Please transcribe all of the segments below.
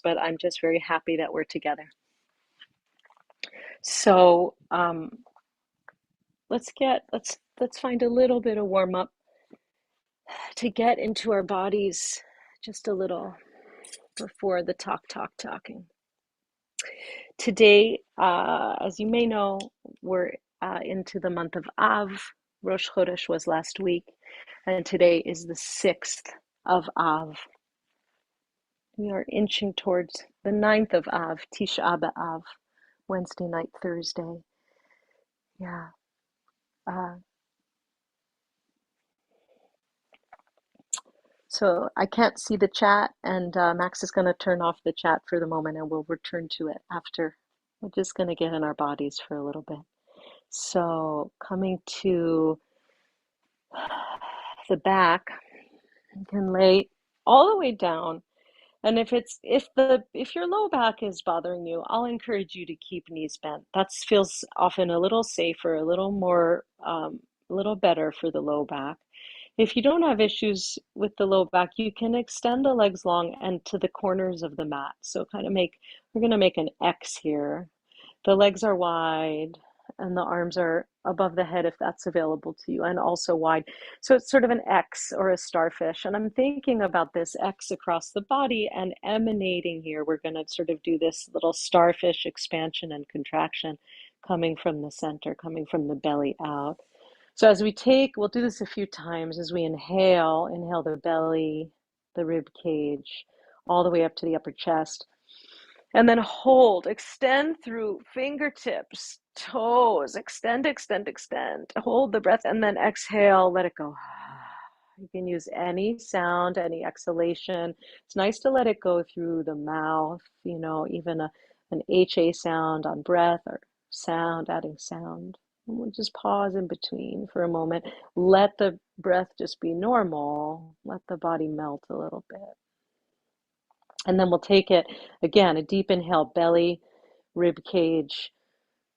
but I'm just very happy that we're together. So let's find a little bit of warm up to get into our bodies just a little before the talking. Today, as you may know, we're into the month of Av. Rosh Chodesh was last week, and today is the 6th of Av. We are inching towards the 9th of Av, Tisha B'Av, Wednesday night, Thursday. Yeah. So I can't see the chat, and Max is going to turn off the chat for the moment, and we'll return to it after. We're just going to get in our bodies for a little bit. So coming to the back, you can lay all the way down. And if your low back is bothering you, I'll encourage you to keep knees bent. That feels often a little safer, a little more, a little better for the low back. If you don't have issues with the low back, you can extend the legs long and to the corners of the mat. So we're going to make an X here. The legs are wide and the arms are above the head if that's available to you, and also wide. So it's sort of an X or a starfish. And I'm thinking about this X across the body and emanating here. We're going to sort of do this little starfish expansion and contraction coming from the center, coming from the belly out. So we'll do this a few times. As we inhale the belly, the rib cage, all the way up to the upper chest. And then hold, extend through fingertips, toes, extend. Hold the breath and then exhale, let it go. You can use any sound, any exhalation. It's nice to let it go through the mouth, even an HA sound on breath or sound, adding sound. And we'll just pause in between for a moment. Let the breath just be normal. Let the body melt a little bit. And then we'll take it again, a deep inhale, belly, rib cage,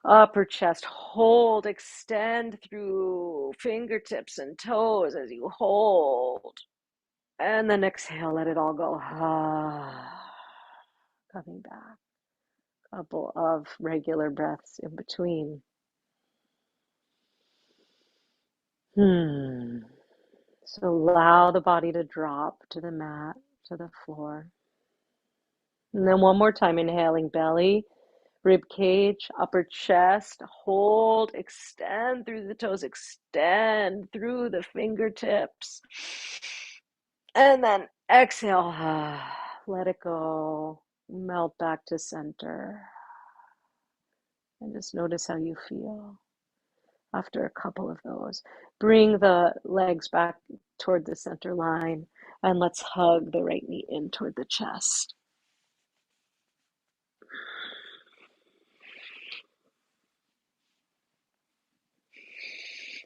upper chest. Hold, extend through fingertips and toes as you hold. And then exhale, let it all go. Coming back. Couple of regular breaths in between. So allow the body to drop to the mat, to the floor. And then one more time, inhaling belly, rib cage, upper chest, hold, extend through the toes, extend through the fingertips. And then exhale, let it go, melt back to center. And just notice how you feel after a couple of those. Bring the legs back toward the center line, and let's hug the right knee in toward the chest.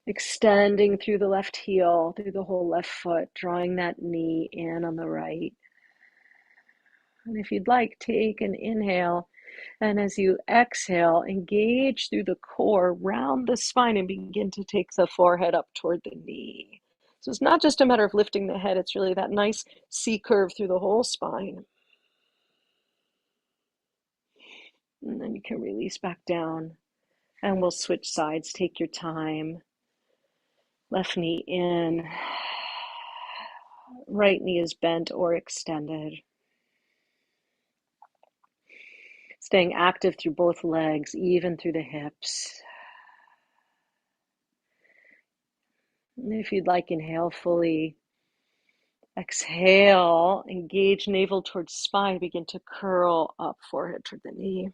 Extending through the left heel, through the whole left foot, drawing that knee in on the right. And if you'd like, take an inhale, and as you exhale, engage through the core, round the spine, and begin to take the forehead up toward the knee. So it's not just a matter of lifting the head, it's really that nice C curve through the whole spine. And then you can release back down, and we'll switch sides. Take your time. Left knee in, right knee is bent or extended. Staying active through both legs, even through the hips. And if you'd like, inhale fully. Exhale, engage navel towards spine, begin to curl up, forehead toward the knee.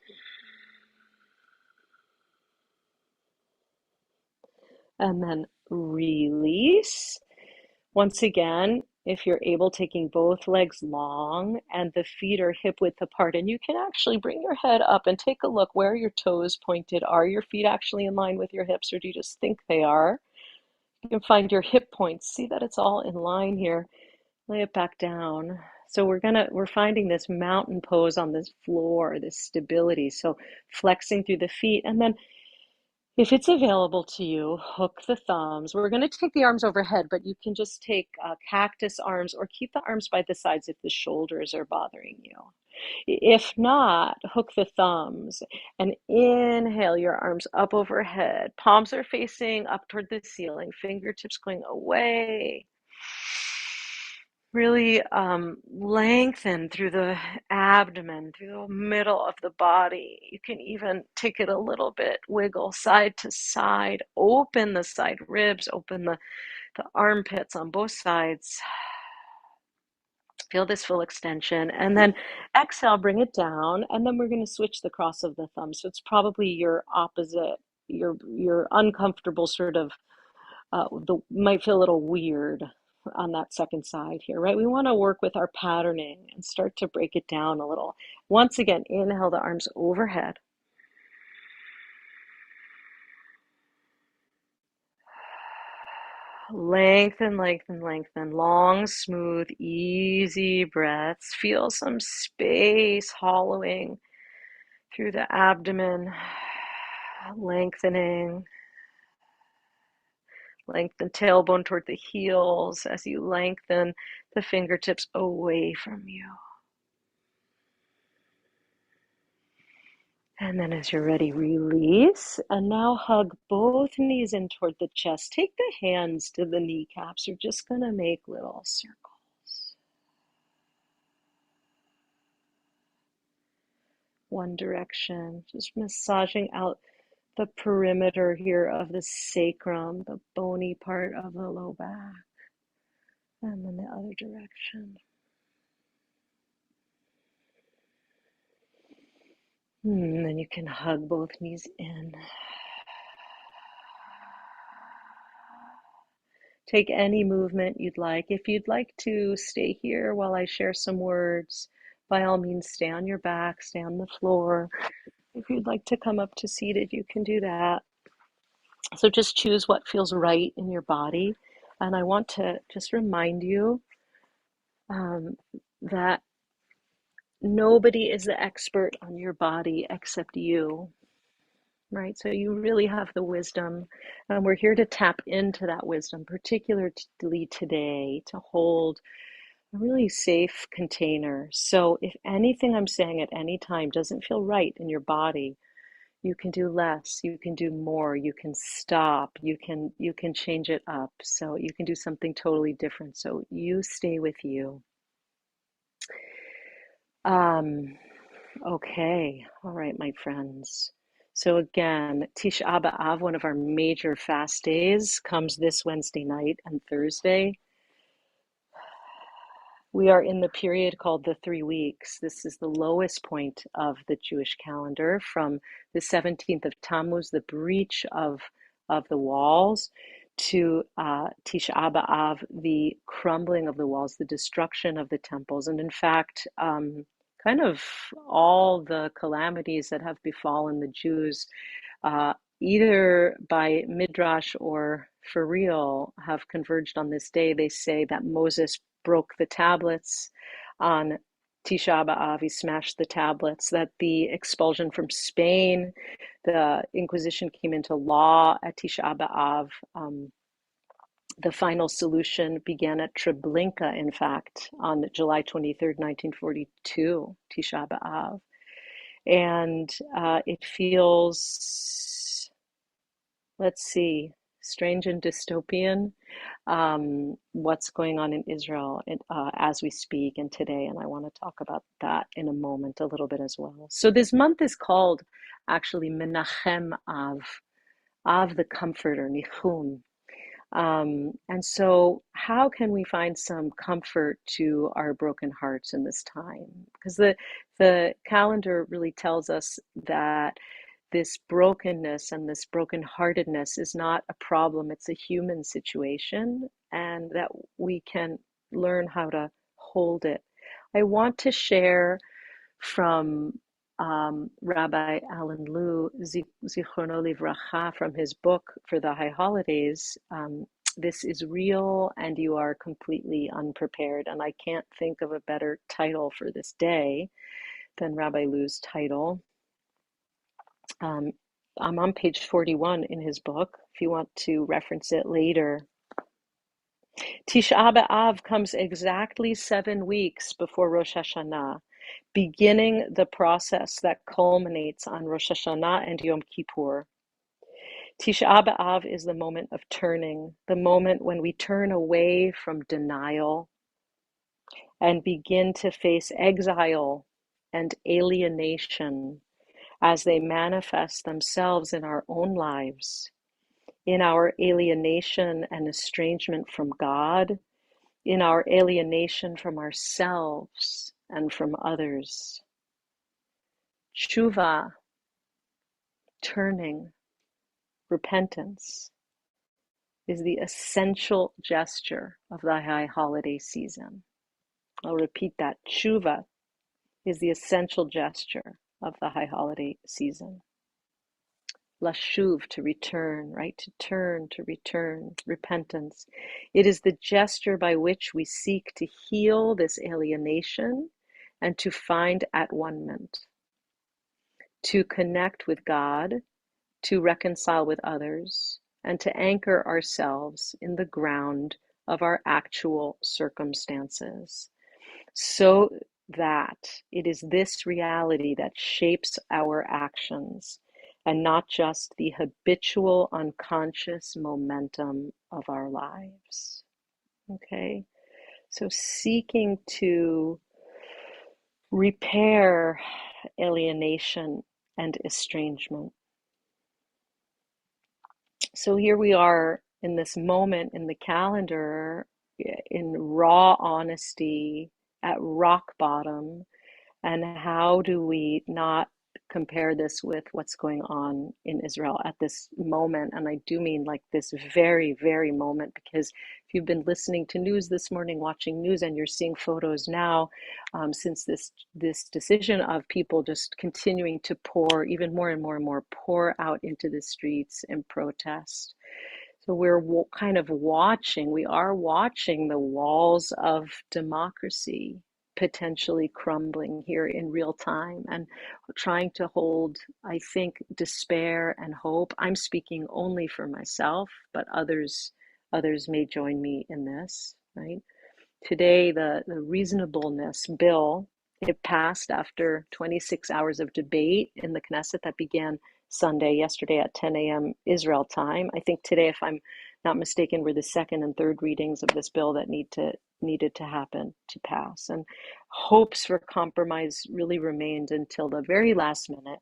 And then release. Once again, if you're able, taking both legs long and the feet are hip width apart. And you can actually bring your head up and take a look where your toes pointed. Are your feet actually in line with your hips, or do you just think they are? You can find your hip points. See that it's all in line here. Lay it back down. So we're finding this mountain pose on this floor, this stability. So flexing through the feet, and then if it's available to you, hook the thumbs. We're going to take the arms overhead, but you can just take cactus arms or keep the arms by the sides if the shoulders are bothering you. If not, hook the thumbs and inhale your arms up overhead. Palms are facing up toward the ceiling, fingertips going away. Really lengthen through the abdomen, through the middle of the body. You can even take it a little bit, wiggle side to side, open the side ribs, open the armpits on both sides. Feel this full extension, and then exhale, bring it down, and then we're going to switch the cross of the thumb. So it's probably your opposite, your uncomfortable sort of the might feel a little weird on that second side here, right? We want to work with our patterning and start to break it down a little. Once again, inhale the arms overhead. Lengthen, lengthen, lengthen. Long, smooth, easy breaths. Feel some space hollowing through the abdomen, lengthening. Lengthen tailbone toward the heels as you lengthen the fingertips away from you. And then as you're ready, release. And now hug both knees in toward the chest. Take the hands to the kneecaps. You're just going to make little circles. One direction, just massaging out the perimeter here of the sacrum, the bony part of the low back. And then the other direction. And then you can hug both knees in. Take any movement you'd like. If you'd like to stay here while I share some words, by all means, stay on your back, stay on the floor. If you'd like to come up to seated, you can do that. So just choose what feels right in your body. And I want to just remind you that nobody is the expert on your body except you, right? So you really have the wisdom, and we're here to tap into that wisdom, particularly today, to hold a really safe container. So if anything I'm saying at any time doesn't feel right in your body, you can do less, you can do more, you can stop, you can change it up. So you can do something totally different. So you stay with you. Okay, all right, my friends. So again, Tisha B'Av, one of our major fast days, comes this Wednesday night and Thursday. We are in the period called the 3 weeks. This is the lowest point of the Jewish calendar, from the 17th of Tammuz, the breach of the walls, to Tisha B'Av, the crumbling of the walls, the destruction of the temples. And in fact, kind of all the calamities that have befallen the Jews, either by midrash or for real, have converged on this day. They say that Moses broke the tablets on Tisha B'Av. He smashed the tablets. That the expulsion from Spain, the Inquisition came into law at Tisha B'Av. The final solution began at Treblinka, in fact, on July 23rd, 1942, Tisha B'Av. And it feels, let's see, strange and dystopian, what's going on in Israel as we speak and today. And I want to talk about that in a moment a little bit as well. So this month is called actually Menachem Av the Comforter, Nichum. And so how can we find some comfort to our broken hearts in this time? Because the calendar really tells us that this brokenness and this brokenheartedness is not a problem, it's a human situation, and that we can learn how to hold it. I want to share from Rabbi Alan Liu, Zichrono Livracha, from his book for the High Holidays. This is real and you are completely unprepared. And I can't think of a better title for this day than Rabbi Liu's title. I'm on page 41 in his book, if you want to reference it later. Tisha B'Av comes exactly 7 weeks before Rosh Hashanah. beginning the process that culminates on Rosh Hashanah and Yom Kippur. Tisha B'Av is the moment of turning, the moment when we turn away from denial and begin to face exile and alienation as they manifest themselves in our own lives, in our alienation and estrangement from God, in our alienation from ourselves and from others. Tshuva, turning, repentance, is the essential gesture of the high holiday season. I'll repeat that. Tshuva is the essential gesture of the high holiday season. Lashuv, to return, right? To turn, to return, repentance. It is the gesture by which we seek to heal this alienation and to find at-one-ment, to connect with God, to reconcile with others, and to anchor ourselves in the ground of our actual circumstances, so that it is this reality that shapes our actions and not just the habitual unconscious momentum of our lives. Okay, so seeking to repair alienation and estrangement. So here we are in this moment in the calendar, in raw honesty, at rock bottom. And how do we not compare this with what's going on in Israel at this moment? And I do mean like this very, very moment, because if you've been listening to news this morning, watching news, and you're seeing photos now, since this decision of people just continuing to pour even more and more and more, pour out into the streets and protest. So we're kind of watching, we are watching the walls of democracy potentially crumbling here in real time, and trying to hold, I think, despair and hope. I'm speaking only for myself, but others may join me in this, right? Today, the reasonableness bill, it passed after 26 hours of debate in the Knesset that began yesterday at 10 a.m. Israel time. I think today, if I'm not mistaken, were the second and third readings of this bill that needed to happen to pass. And hopes for compromise really remained until the very last minute.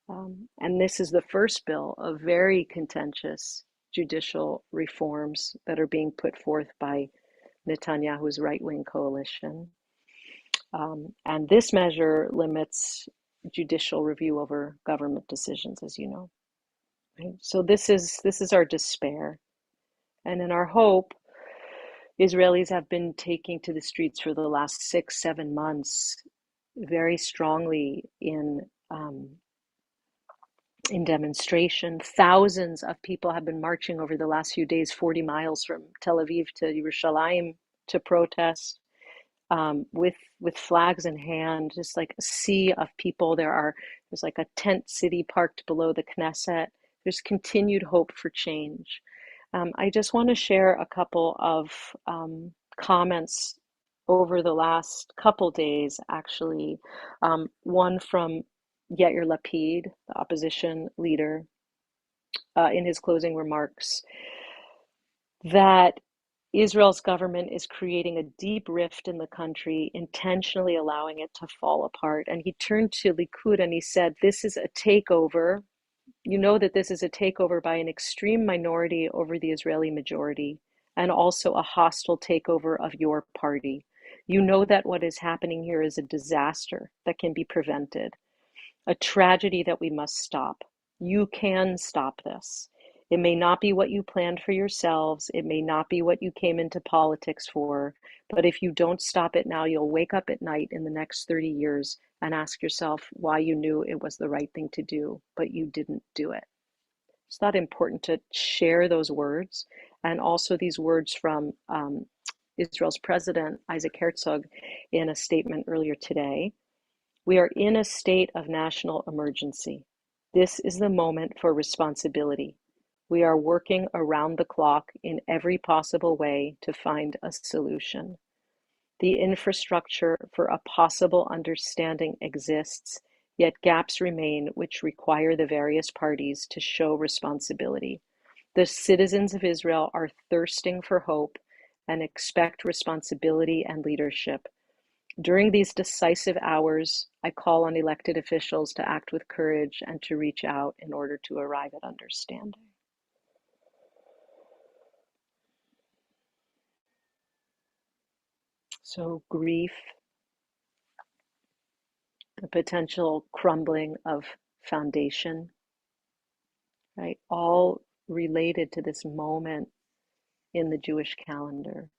And this is the first bill of very contentious judicial reforms that are being put forth by Netanyahu's right-wing coalition. And this measure limits judicial review over government decisions, as you know. Right? So this is our despair. And in our hope, Israelis have been taking to the streets for the last 6-7 months very strongly in demonstration. Thousands of people have been marching over the last few days, 40 miles from Tel Aviv to Yerushalayim to protest, with flags in hand, just like a sea of people. There's like a tent city parked below the Knesset. There's continued hope for change. I just want to share a couple of comments over the last couple days, actually. One from Yair Lapid, the opposition leader, in his closing remarks, that Israel's government is creating a deep rift in the country, intentionally allowing it to fall apart. And he turned to Likud and he said, this is a takeover. You know that this is a takeover by an extreme minority over the Israeli majority, and also a hostile takeover of your party. You know that what is happening here is a disaster that can be prevented, a tragedy that we must stop. You can stop this. It may not be what you planned for yourselves. It may not be what you came into politics for. But if you don't stop it now, you'll wake up at night in the next 30 years and ask yourself why you knew it was the right thing to do, but you didn't do it. It's not important to share those words. And also these words from Israel's president, Isaac Herzog, in a statement earlier today. We are in a state of national emergency. This is the moment for responsibility. We are working around the clock in every possible way to find a solution. The infrastructure for a possible understanding exists, yet gaps remain which require the various parties to show responsibility. The citizens of Israel are thirsting for hope and expect responsibility and leadership. During these decisive hours, I call on elected officials to act with courage and to reach out in order to arrive at understanding. So, grief, the potential crumbling of foundation, right? All related to this moment in the Jewish calendar.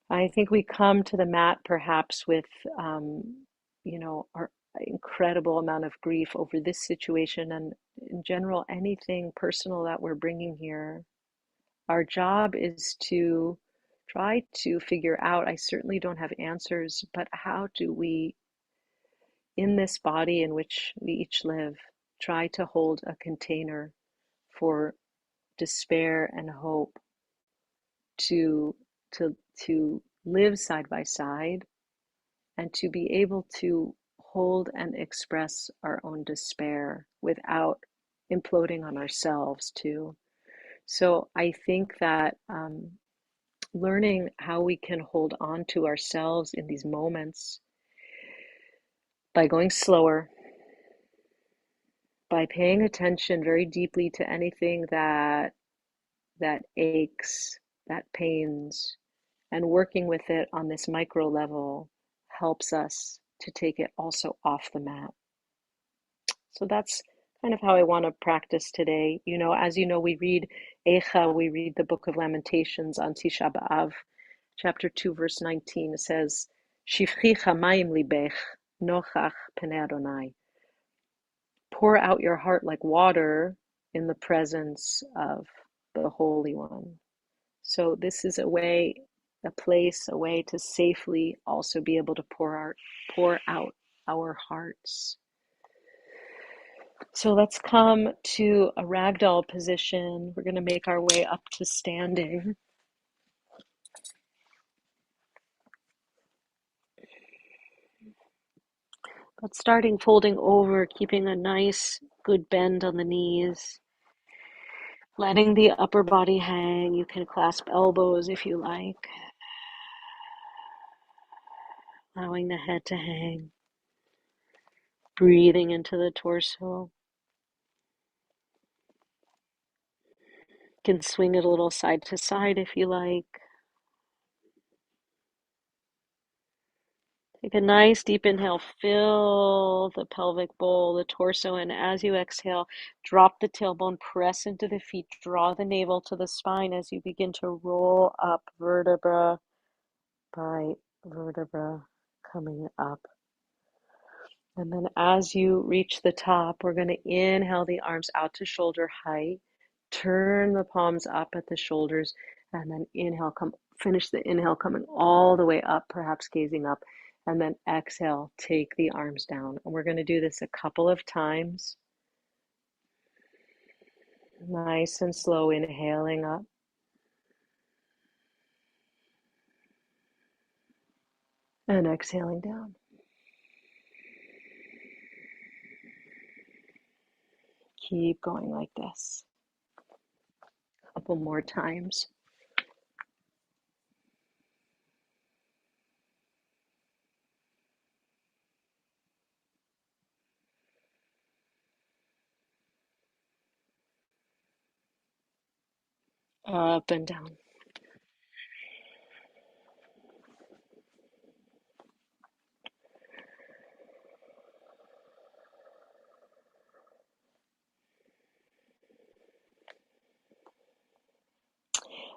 I think we come to the mat perhaps with, our incredible amount of grief over this situation and in general, anything personal that we're bringing here. Our job is to try to figure out, I certainly don't have answers, but how do we, in this body in which we each live, try to hold a container for despair and hope to to live side by side and to be able to hold and express our own despair without imploding on ourselves too. So I think that learning how we can hold on to ourselves in these moments by going slower, by paying attention very deeply to anything that aches, that pains, and working with it on this micro level helps us to take it also off the mat. So that's kind of how I want to practice today. As you know, we read Eicha, we read the Book of Lamentations on Tisha B'Av, chapter 2, verse 19. It says, Shifchi chamayim libech, nochach penei Adonai. Pour out your heart like water in the presence of the Holy One. So this is a way to safely also be able to pour out our hearts. So let's come to a ragdoll position. We're going to make our way up to standing. But starting folding over, keeping a nice, good bend on the knees. Letting the upper body hang. You can clasp elbows if you like. Allowing the head to hang. Breathing into the torso. You can swing it a little side to side if you like. Take a nice deep inhale, fill the pelvic bowl, the torso, and as you exhale, drop the tailbone, press into the feet, draw the navel to the spine as you begin to roll up vertebra by vertebra coming up. And then as you reach the top, we're going to inhale the arms out to shoulder height, turn the palms up at the shoulders, and then finish the inhale coming all the way up, perhaps gazing up, and then exhale, take the arms down. And we're going to do this a couple of times. Nice and slow, inhaling up. And exhaling down. Keep going like this. A couple more times. Up and down.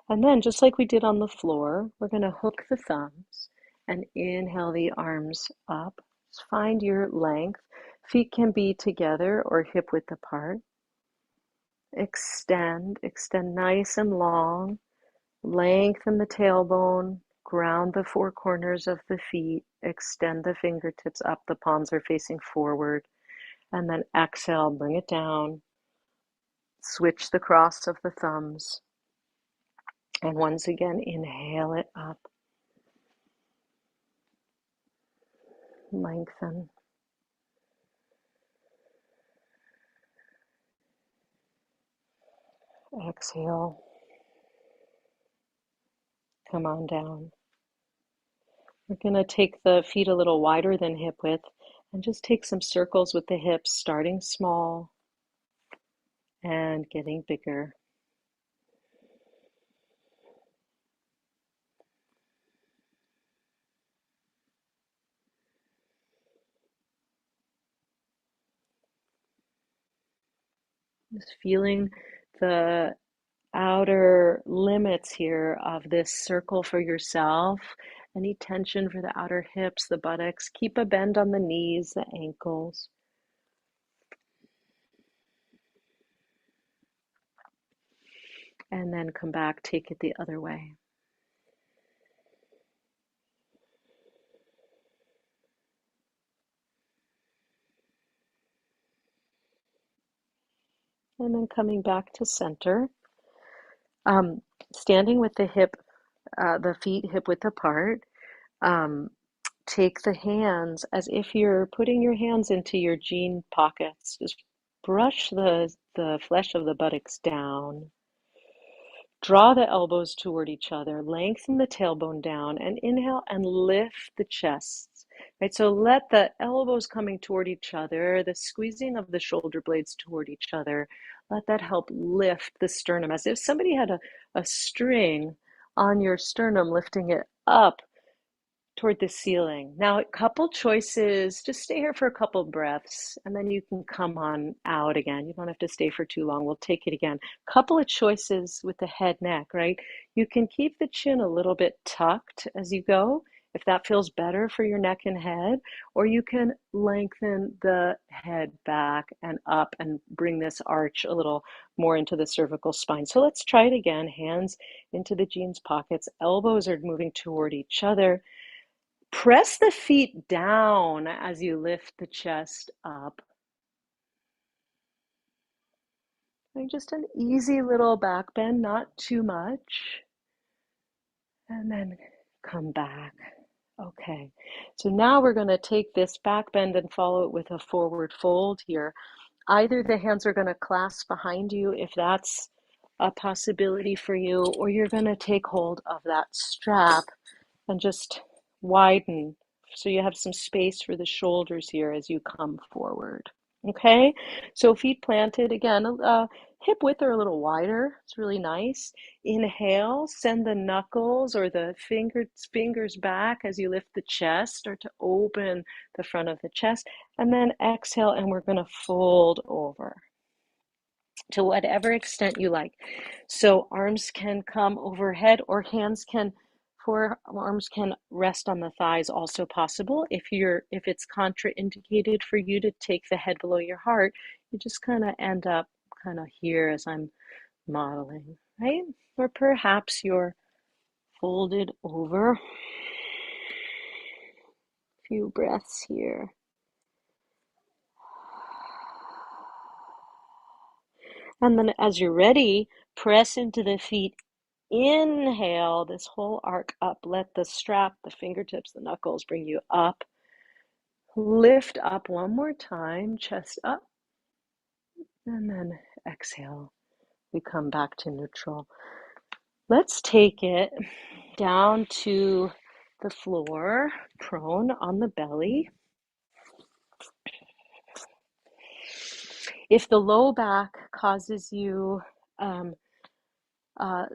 And then, just like we did on the floor, we're going to hook the thumbs and inhale the arms up. Just find your length. Feet can be together or hip width apart. Extend nice and long. Lengthen the tailbone. Ground the four corners of the feet. Extend the fingertips up. The palms are facing forward. And then exhale, bring it down. Switch the cross of the thumbs. And once again, inhale it up. Lengthen. Exhale. Come on down. We're going to take the feet a little wider than hip width and just take some circles with the hips, starting small and getting bigger. Just feeling the outer limits here of this circle for yourself. Any tension for the outer hips, the buttocks. Keep a bend on the knees, the ankles. And then come back, take it the other way. And then coming back to center. Standing with the feet hip width apart. Um, Take the hands as if you're putting your hands into your jean pockets. Just brush the flesh of the buttocks down. Draw the elbows toward each other. Lengthen the tailbone down and inhale and lift the chest. Right, so let the elbows coming toward each other, the squeezing of the shoulder blades toward each other, let that help lift the sternum as if somebody had a string on your sternum, lifting it up toward the ceiling. Now, a couple choices. Just stay here for a couple breaths and then you can come on out again. You don't have to stay for too long. We'll take it again. Couple of choices with the head neck, right? You can keep the chin a little bit tucked as you go, if that feels better for your neck and head, or you can lengthen the head back and up and bring this arch a little more into the cervical spine. So let's try it again. Hands into the jeans pockets, elbows are moving toward each other. Press the feet down as you lift the chest up. And just an easy little back bend, not too much. And then come back. Okay, so now we're going to take this back bend and follow it with a forward fold here. Either the hands are going to clasp behind you if that's a possibility for you, or you're going to take hold of that strap and just widen so you have some space for the shoulders here as you come forward. Okay, so feet planted again, hip width or a little wider. It's really nice. Inhale, send the knuckles or the fingers back as you lift the chest, start to open the front of the chest, and then exhale, and we're going to fold over to whatever extent you like. So arms can come overhead or forearms can rest on the thighs, also possible. If it's contraindicated for you to take the head below your heart, you just kind of end up kind of here as I'm modeling, right? Or perhaps you're folded over. A few breaths here. And then as you're ready, press into the feet. Inhale this whole arc up. Let the strap, the fingertips, the knuckles bring you up. Lift up one more time, chest up. And then exhale. We come back to neutral. Let's take it down to the floor, prone on the belly. If the low back causes you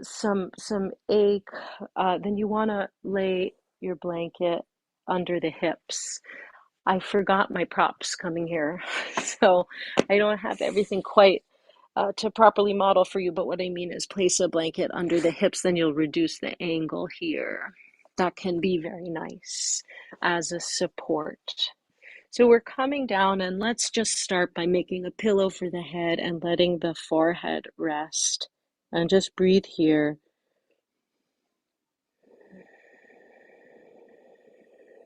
some ache, then you want to lay your blanket under the hips. I forgot my props coming here, so I don't have everything quite to properly model for you, but what I mean is place a blanket under the hips, then you'll reduce the angle here. That can be very nice as a support. So we're coming down, and let's just start by making a pillow for the head and letting the forehead rest. And just breathe here.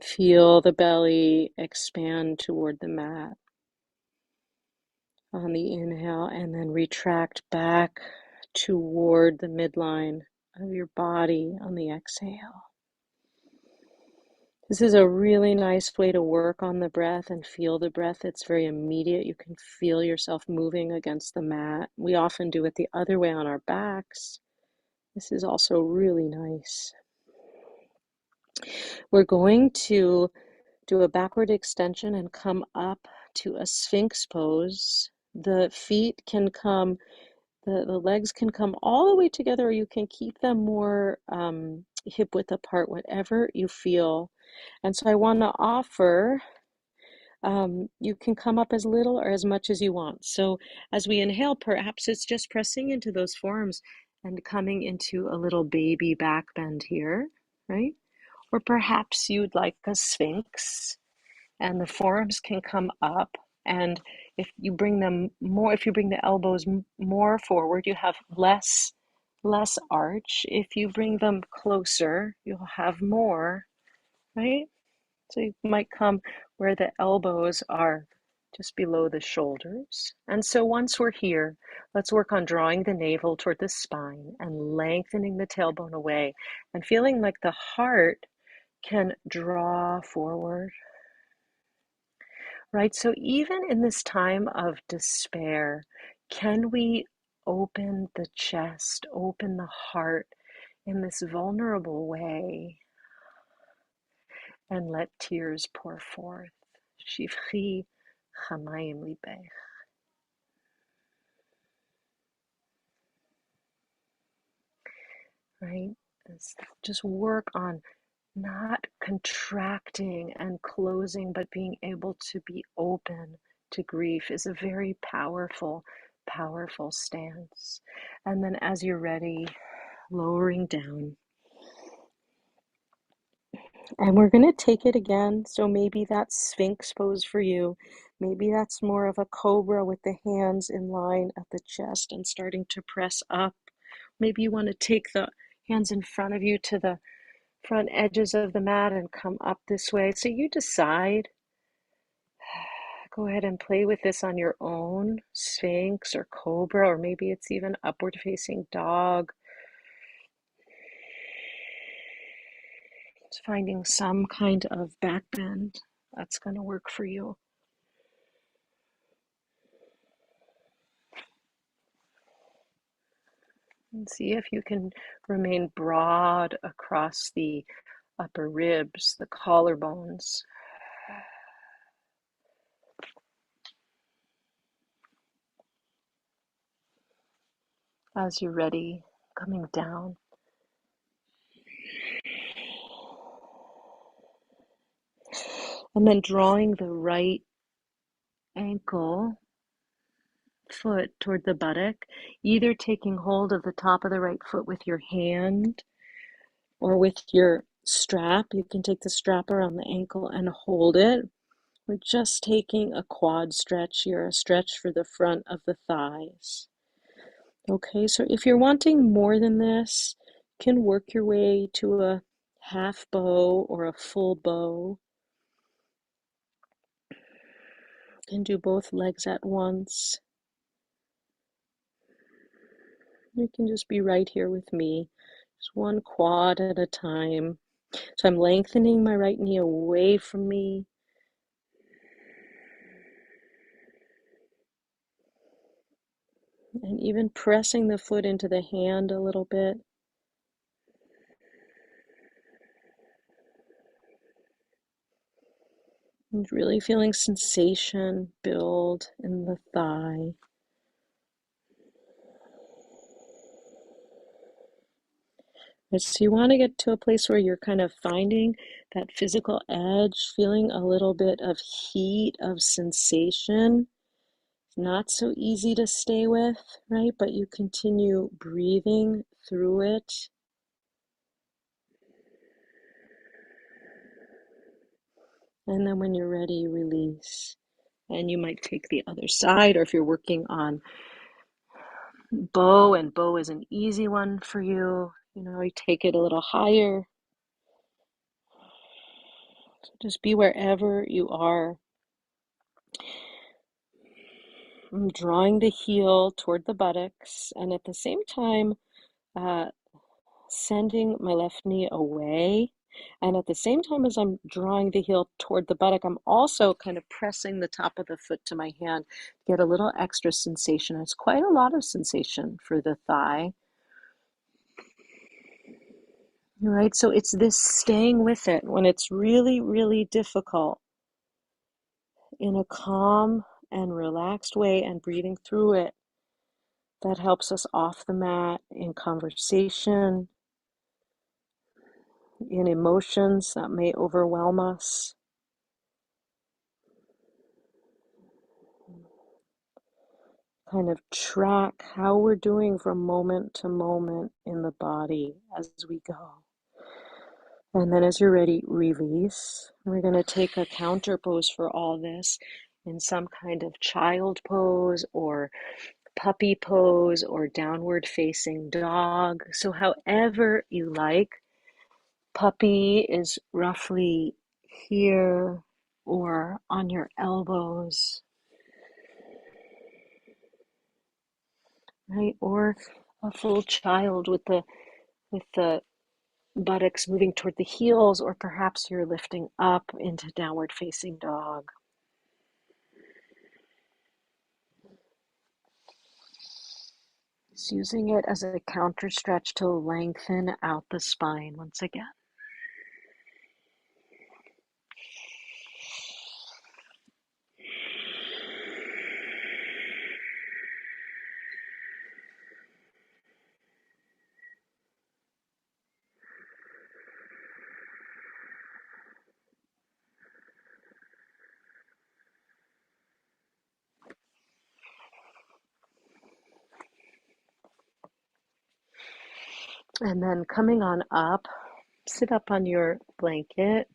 Feel the belly expand toward the mat on the inhale, and then retract back toward the midline of your body on the exhale. This is a really nice way to work on the breath and feel the breath. It's very immediate. You can feel yourself moving against the mat. We often do it the other way on our backs. This is also really nice. We're going to do a backward extension and come up to a Sphinx pose. The feet can come, the legs can come all the way together, or you can keep them more hip width apart, whatever you feel. And so I want to offer, you can come up as little or as much as you want. So as we inhale, perhaps it's just pressing into those forearms and coming into a little baby back bend here, right? Or perhaps you'd like a Sphinx and the forearms can come up. And if you bring them more, if you bring the elbows more forward, you have less arch. If you bring them closer, you'll have more, right? So you might come where the elbows are just below the shoulders. And so once we're here, let's work on drawing the navel toward the spine and lengthening the tailbone away and feeling like the heart can draw forward, right? So even in this time of despair, can we open the chest, open the heart in this vulnerable way and let tears pour forth? Shivchi chamayim libech. Right? Just work on not contracting and closing, but being able to be open to grief is a very powerful, powerful stance. And then as you're ready, lowering down. And we're going to take it again. So maybe that's Sphinx pose for you. Maybe that's more of a cobra with the hands in line at the chest and starting to press up. Maybe you want to take the hands in front of you to the front edges of the mat and come up this way. So you decide. Go ahead and play with this on your own, Sphinx or Cobra, or maybe it's even upward facing dog. It's finding some kind of back bend that's going to work for you. And see if you can remain broad across the upper ribs, the collarbones. As you're ready, coming down. And then drawing the right ankle, foot toward the buttock, either taking hold of the top of the right foot with your hand or with your strap. You can take the strap around the ankle and hold it. We're just taking a quad stretch here, a stretch for the front of the thighs. Okay, so if you're wanting more than this, you can work your way to a half bow or a full bow. You can do both legs at once. You can just be right here with me, just one quad at a time. So I'm lengthening my right knee away from me. And even pressing the foot into the hand a little bit. And really feeling sensation build in the thigh. So you want to get to a place where you're kind of finding that physical edge, feeling a little bit of heat, of sensation. It's not so easy to stay with, right? But you continue breathing through it. And then when you're ready, you release. And you might take the other side, or if you're working on bow, and bow is an easy one for you, you take it a little higher. So just be wherever you are. I'm drawing the heel toward the buttocks, and at the same time, sending my left knee away. And at the same time as I'm drawing the heel toward the buttock, I'm also kind of pressing the top of the foot to my hand to get a little extra sensation. It's quite a lot of sensation for the thigh. Right? So it's this staying with it when it's really, really difficult in a calm and relaxed way and breathing through it that helps us off the mat in conversation, in emotions that may overwhelm us. Kind of track how we're doing from moment to moment in the body as we go. And then as you're ready, release. We're going to take a counter pose for all this in some kind of child pose or puppy pose or downward facing dog. So however you like, puppy is roughly here or on your elbows, right? Or a full child with the buttocks moving toward the heels, or perhaps you're lifting up into downward facing dog. Just using it as a counter stretch to lengthen out the spine once again. And then coming on up, sit up on your blanket.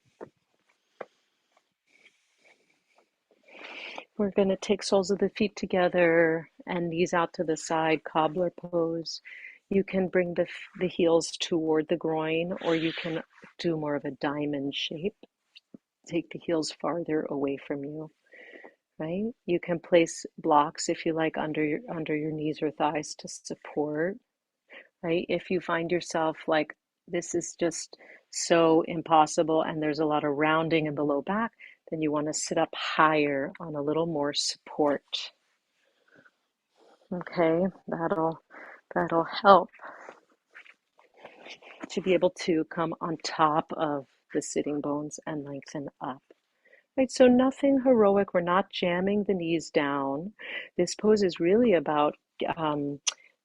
We're going to take soles of the feet together and knees out to the side, cobbler pose. You can bring the heels toward the groin, or you can do more of a diamond shape. Take the heels farther away from you, right? You can place blocks if you like under your knees or thighs to support, right? If you find yourself like this is just so impossible and there's a lot of rounding in the low back, then you want to sit up higher on a little more support. Okay, that'll help to be able to come on top of the sitting bones and lengthen up. Right, so nothing heroic. We're not jamming the knees down. This pose is really about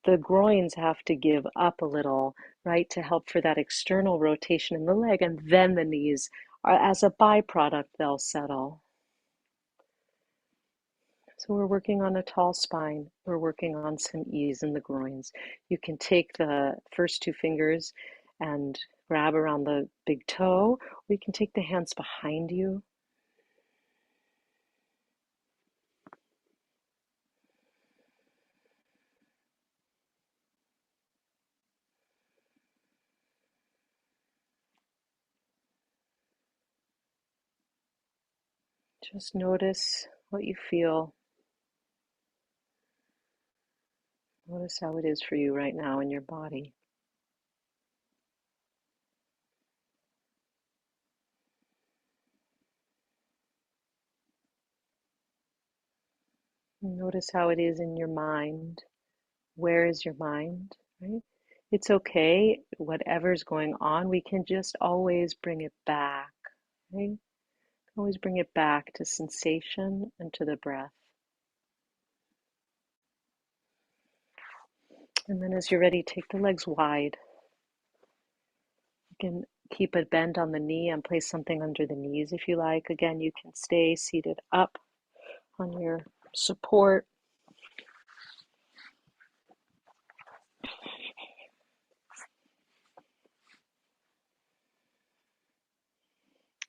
the groins have to give up a little, right, to help for that external rotation in the leg, and then the knees are, as a byproduct, they'll settle. So we're working on a tall spine. We're working on some ease in the groins. You can take the first two fingers and grab around the big toe, or you can take the hands behind you. Just notice what you feel. Notice how it is for you right now in your body. Notice how it is in your mind. Where is your mind, right? It's okay, whatever's going on, we can just always bring it back, right? Always bring it back to sensation and to the breath. And then as you're ready, take the legs wide. You can keep a bend on the knee and place something under the knees if you like. Again, you can stay seated up on your support.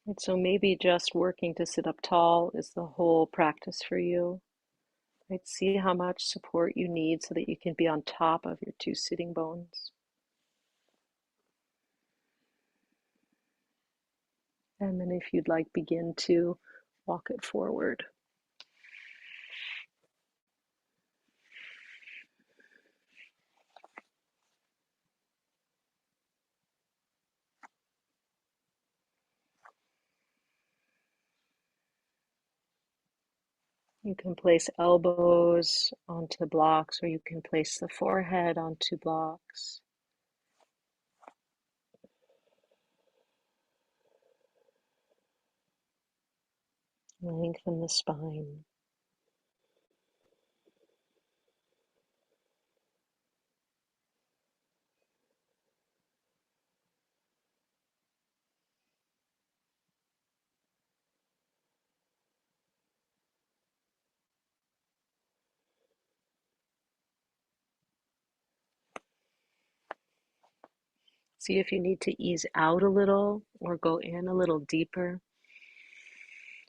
And so maybe just working to sit up tall is the whole practice for you. Right? See how much support you need so that you can be on top of your two sitting bones. And then if you'd like, begin to walk it forward. You can place elbows onto blocks, or you can place the forehead onto blocks. Lengthen the spine. See if you need to ease out a little or go in a little deeper.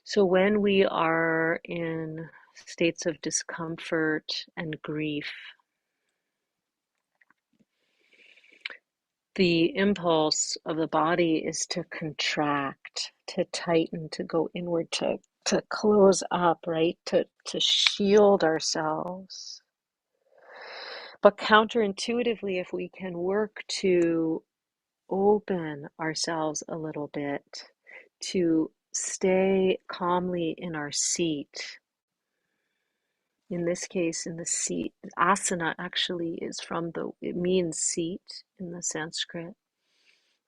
So when we are in states of discomfort and grief, the impulse of the body is to contract, to tighten, to go inward, to close up, right? To shield ourselves. But counterintuitively, if we can work to open ourselves a little bit, to stay calmly in our seat. In this case, in the seat, asana actually is it means seat in the Sanskrit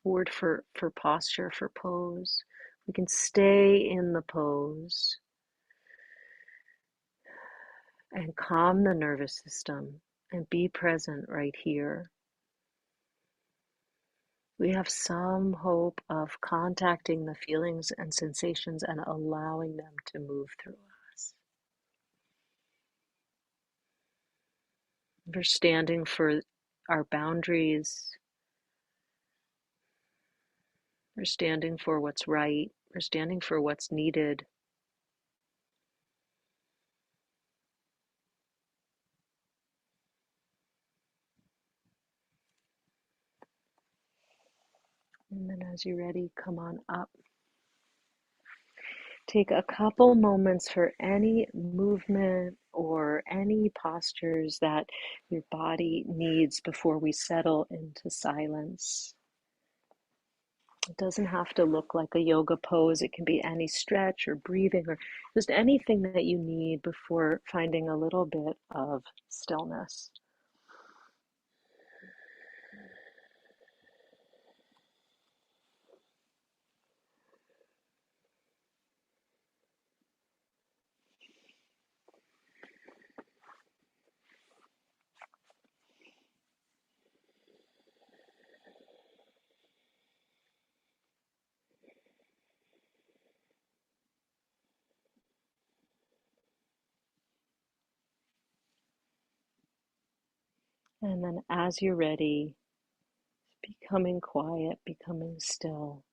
word for posture, for pose. We can stay in the pose and calm the nervous system and be present right here. We have some hope of contacting the feelings and sensations and allowing them to move through us. We're standing for our boundaries. We're standing for what's right. We're standing for what's needed. And then as you're ready, come on up. Take a couple moments for any movement or any postures that your body needs before we settle into silence. It doesn't have to look like a yoga pose. It can be any stretch or breathing or just anything that you need before finding a little bit of stillness. And then as you're ready, becoming quiet, becoming still.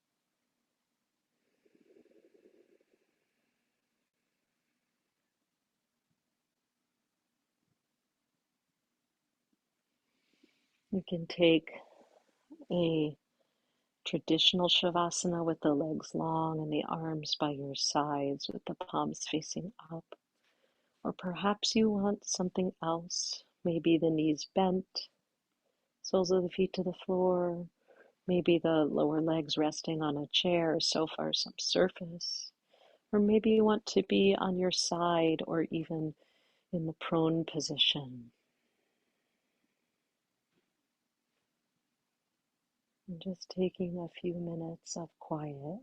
You can take a traditional shavasana with the legs long and the arms by your sides with the palms facing up. Or perhaps you want something else. Maybe the knees bent, soles of the feet to the floor, maybe the lower legs resting on a chair or sofa or some surface. Or maybe you want to be on your side or even in the prone position. And just taking a few minutes of quiet.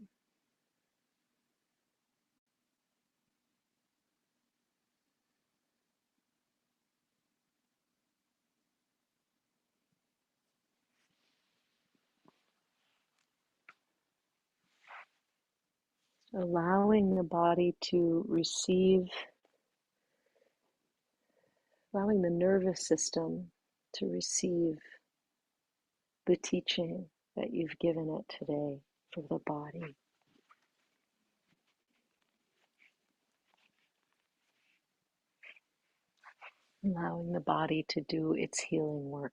Allowing the body to receive, allowing the nervous system to receive the teaching that you've given it today for the body. Allowing the body to do its healing work.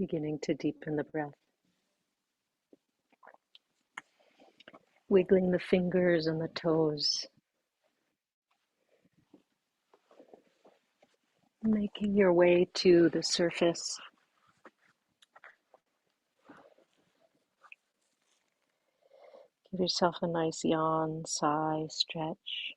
beginning to deepen the breath. Wiggling the fingers and the toes. Making your way to the surface. Give yourself a nice yawn, sigh, stretch.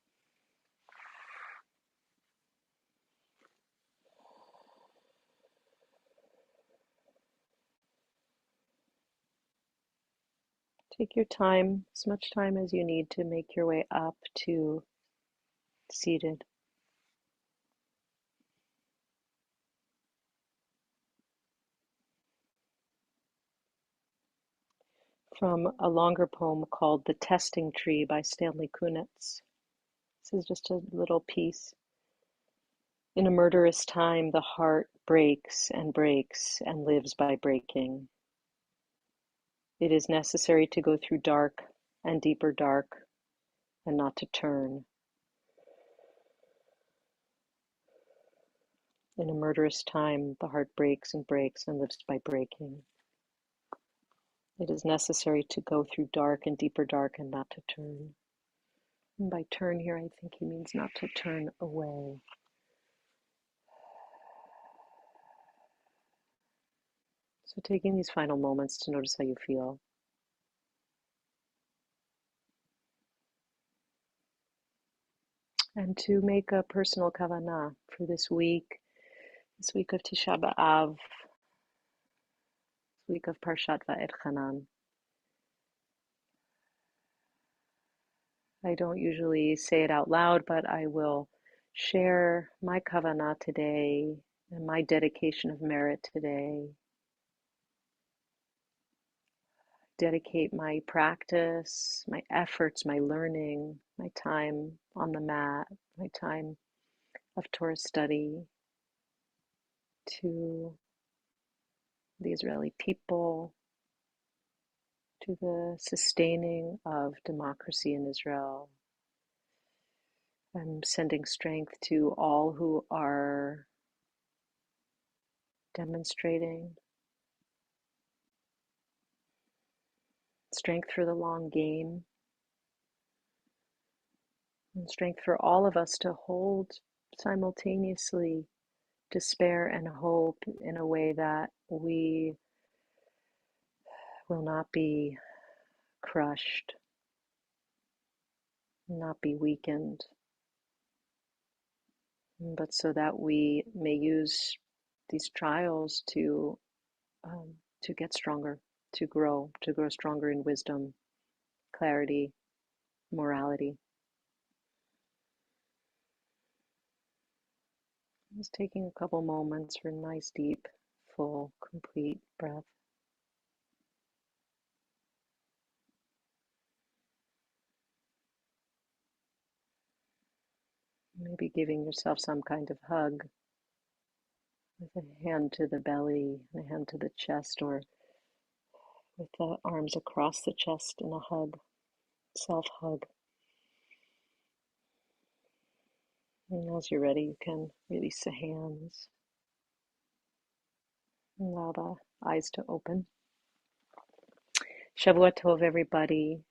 Take your time, as much time as you need to make your way up to seated. From a longer poem called The Testing Tree by Stanley Kunitz. This is just a little piece. In a murderous time, the heart breaks and lives by breaking. It is necessary to go through dark and deeper dark and not to turn. In a murderous time, the heart breaks and lives by breaking. It is necessary to go through dark and deeper dark and not to turn. And by turn here, I think he means not to turn away. So taking these final moments to notice how you feel. And to make a personal kavanah for this week of Tisha B'Av, this week of Parshat Va'etchanan. I don't usually say it out loud, but I will share my kavanah today and my dedication of merit today. Dedicate my practice, my efforts, my learning, my time on the mat, my time of Torah study to the Israeli people, to the sustaining of democracy in Israel. I'm sending strength to all who are demonstrating, strength for the long game, and strength for all of us to hold simultaneously despair and hope in a way that we will not be crushed, not be weakened, but so that we may use these trials to get stronger, to grow stronger in wisdom, clarity, morality. Just taking a couple moments for a nice, deep, full, complete breath. Maybe giving yourself some kind of hug with a hand to the belly, a hand to the chest, or with the arms across the chest in a hug, self-hug. And as you're ready, you can release the hands. Allow the eyes to open. Shavua Tov, everybody.